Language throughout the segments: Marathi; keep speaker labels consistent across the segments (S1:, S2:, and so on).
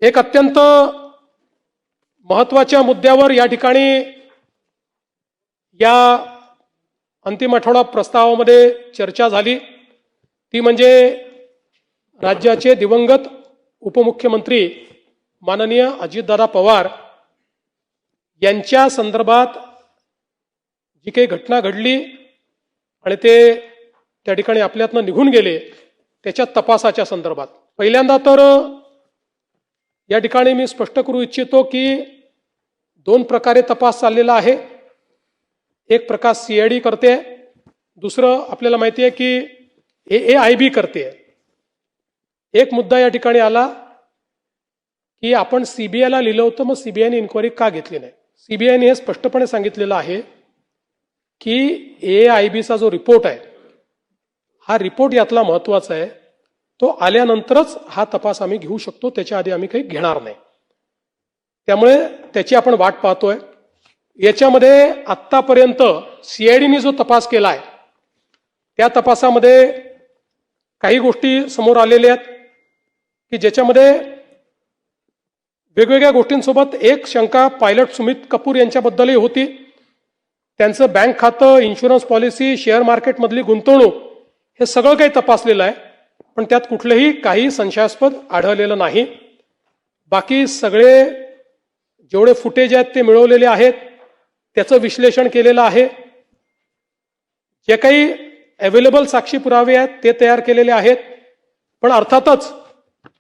S1: एक अत्यंत महत्त्वाच्या मुद्द्यावर या ठिकाणी या अंतिम आठवडा प्रस्तावामध्ये चर्चा झाली, ती म्हणजे राज्याचे दिवंगत उपमुख्यमंत्री माननीय अजितदादा पवार यांच्या संदर्भात जी काही घटना घडली आणि ते त्या ठिकाणी आपल्यातनं निघून गेले त्याच्या तपासाच्या संदर्भात। पहिल्यांदा तर या ठिकाणी मी स्पष्ट करू इच्छितो की दोन प्रकारे तपास चाललेला आहे। एक प्रकार सीआयडी करते, दुसरं आपल्याला माहिती आहे की AAIB करते। एक मुद्दा या ठिकाणी आला की आपण सीबीआयला लिहिलं होतं, मग सीबीआयने इन्क्वायरी का घेतली नाही। सीबीआयने हे स्पष्टपणे सांगितलेलं आहे की AAIBचा जो रिपोर्ट आहे हा रिपोर्ट यातला महत्त्वाचा आहे, तो आल्यानंतरच हा तपास आम्ही घेऊ शकतो, त्याच्या आधी आम्ही काही घेणार नाही। त्यामुळे त्याची आपण वाट पाहतोय। याच्यामध्ये आत्तापर्यंत सीआयडीने जो तपास केला आहे त्या तपासामध्ये काही गोष्टी समोर आलेल्या आहेत की ज्याच्यामध्ये वेगवेगळ्या गोष्टींसोबत एक शंका पायलट सुमित कपूर यांच्याबद्दलही होती। त्यांचं बँक खातं, इन्शुरन्स पॉलिसी, शेअर मार्केटमधली गुंतवणूक हे सगळं काही तपासलेलं आहे, पण त्यात कुठलंही काही संशयास्पद आढळलेलं नाही। बाकी सगळे जेवढे फुटेज आहेत ते मिळवलेले आहेत, त्याचं विश्लेषण केलेलं आहे। जे काही अवेलेबल साक्षी पुरावे आहेत ते तयार केलेले आहेत, पण अर्थातच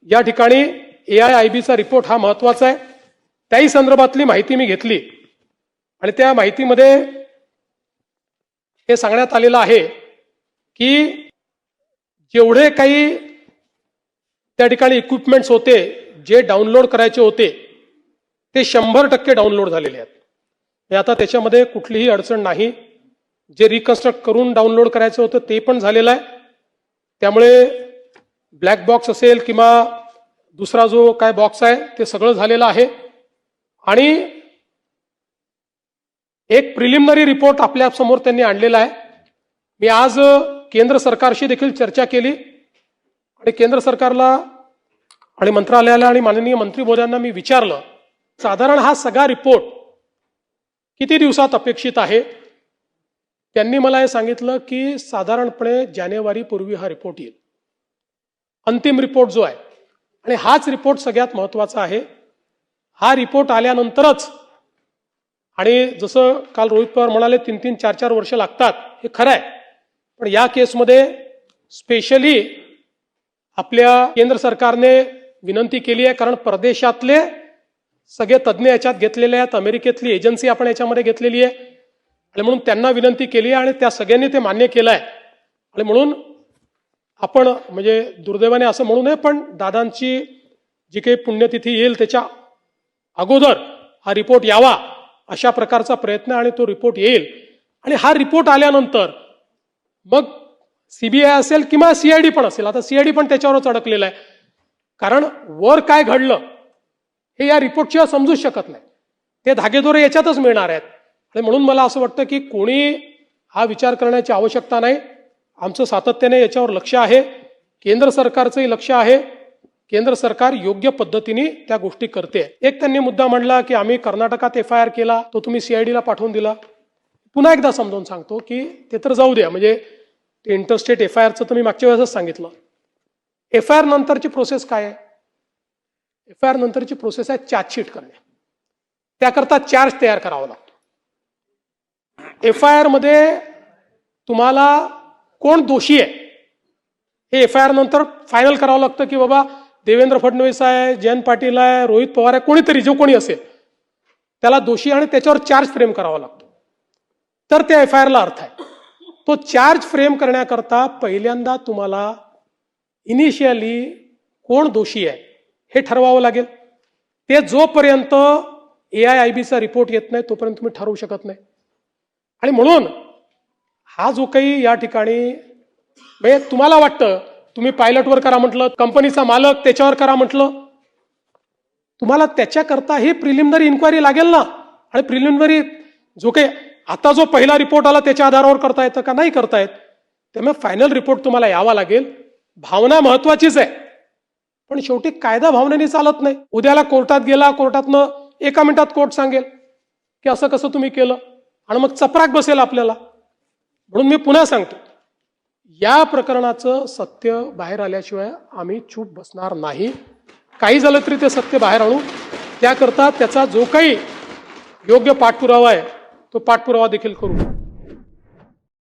S1: या ठिकाणी AIIBचा रिपोर्ट हा महत्त्वाचा आहे। त्याही संदर्भातली माहिती मी घेतली आणि त्या माहितीमध्ये हे सांगण्यात आलेलं आहे की जेवढे काही त्या ठिकाणी इक्विपमेंट्स होते जे डाउनलोड करायचे होते ते 100% डाउनलोड झालेले आहेत। आता त्याच्यामध्ये कुठलीही अडचण नाही। जे रिकन्स्ट्रक्ट करून डाउनलोड करायचं होतं ते पण झालेलं आहे। त्यामुळे ब्लॅक बॉक्स असेल किंवा दुसरा जो काय बॉक्स आहे ते सगळं झालेलं आहे। आणि एक प्रिलिमिनरी रिपोर्ट आपल्या समोर त्यांनी आणलेला आहे। मी आज केंद्र सरकारशी देखील चर्चा केली आणि केंद्र सरकारला आणि मंत्रालयाला आणि माननीय मंत्री महोदयांना मी विचारलं, साधारण हा सगळा रिपोर्ट किती दिवसात अपेक्षित आहे। त्यांनी मला हे सांगितलं की साधारणपणे जानेवारीपूर्वी हा रिपोर्ट येईल, अंतिम रिपोर्ट जो आहे। आणि हाच रिपोर्ट सगळ्यात महत्त्वाचा आहे। हा रिपोर्ट आल्यानंतरच, आणि जसं काल रोहित पवार म्हणाले 3-3, 4-4 वर्ष लागतात, हे खरं आहे, पण या केसमध्ये स्पेशली आपल्या केंद्र सरकारने विनंती केली आहे, कारण परदेशातले सगळे तज्ज्ञ याच्यात घेतलेले आहेत, अमेरिकेतली एजन्सी आपण याच्यामध्ये घेतलेली आहे, आणि म्हणून त्यांना विनंती केली आहे आणि त्या सगळ्यांनी ते मान्य केलं आहे। आणि म्हणून आपण म्हणजे दुर्दैवाने असं म्हणू नये, पण दादांची जी काही पुण्यतिथी येईल त्याच्या अगोदर हा रिपोर्ट यावा अशा प्रकारचा प्रयत्न, आणि तो रिपोर्ट येईल। आणि हा रिपोर्ट आल्यानंतर मग सीबीआय असेल किंवा सीआयडी पण असेल, आता सीआयडी पण त्याच्यावरच अडकलेलं आहे, कारण वर काय घडलं हे या रिपोर्टशिवाय समजूच शकत नाही, ते धागेदोरे याच्यातच मिळणार आहेत। आणि म्हणून मला असं वाटतं की कोणी हा विचार करण्याची आवश्यकता नाही। आमचं सातत्याने याच्यावर लक्ष आहे, केंद्र सरकारचंही लक्ष आहे, केंद्र सरकार योग्य पद्धतीने त्या गोष्टी करते। एक त्यांनी मुद्दा मांडला की आम्ही कर्नाटकात FIR केला, तो तुम्ही सीआयडीला पाठवून दिला। पुन्हा एकदा समजावून सांगतो की ते तर जाऊ द्या, म्हणजे ते इंटरस्टेट FIRचं तर मी मागच्या वेळेसच सांगितलं। FIR नंतरची प्रोसेस काय आहे? FIR नंतरची प्रोसेस आहे चार्जशीट करणे, त्याकरता चार्ज तयार करावा लागतो। FIR मध्ये तुम्हाला कोण दोषी आहे हे FIR नंतर फायनल करावं लागतं, की बाबा देवेंद्र फडणवीस आहे, जयंत पाटील आहे, रोहित पवार आहे, कोणीतरी जो कोणी असेल त्याला दोषी, आणि त्याच्यावर चार्ज फ्रेम करावा लागतो, तर त्या FIRला अर्थ आहे। तो चार्ज फ्रेम करण्याकरता पहिल्यांदा तुम्हाला इनिशियली कोण दोषी आहे हे ठरवावं लागेल। ते जोपर्यंत AIIBचा रिपोर्ट येत नाही तोपर्यंत तुम्ही ठरवू शकत नाही। आणि म्हणून हा जो काही या ठिकाणी म्हणजे तुम्हाला वाटतं तुम्ही पायलटवर करा म्हटलं, कंपनीचा मालक त्याच्यावर करा म्हटलं, तुम्हाला त्याच्याकरता ही प्रिलिमिनरी इन्क्वायरी लागेल ना। आणि प्रिलिमिनरी जो काही आता जो पहिला रिपोर्ट आला त्याच्या आधारावर करता येतं का? नाही करता येत। त्यामुळे फायनल रिपोर्ट तुम्हाला यावा लागेल। भावना महत्वाचीच आहे, पण शेवटी कायदा भावनेने चालत नाही. उद्याला कोर्टात गेला, कोर्टातनं एका मिनिटात कोर्ट सांगेल की असं कसं तुम्ही केलं, आणि मग चपराक बसेल आपल्याला. म्हणून मी पुन्हा सांगतो, या प्रकरणाचं सत्य बाहेर आल्याशिवाय आम्ही चूप बसणार नाही. काही झालं तरी ते सत्य बाहेर आणू. त्याकरता त्याचा जो काही योग्य पाठपुरावा आहे तो पाठपुरावा देखील करू.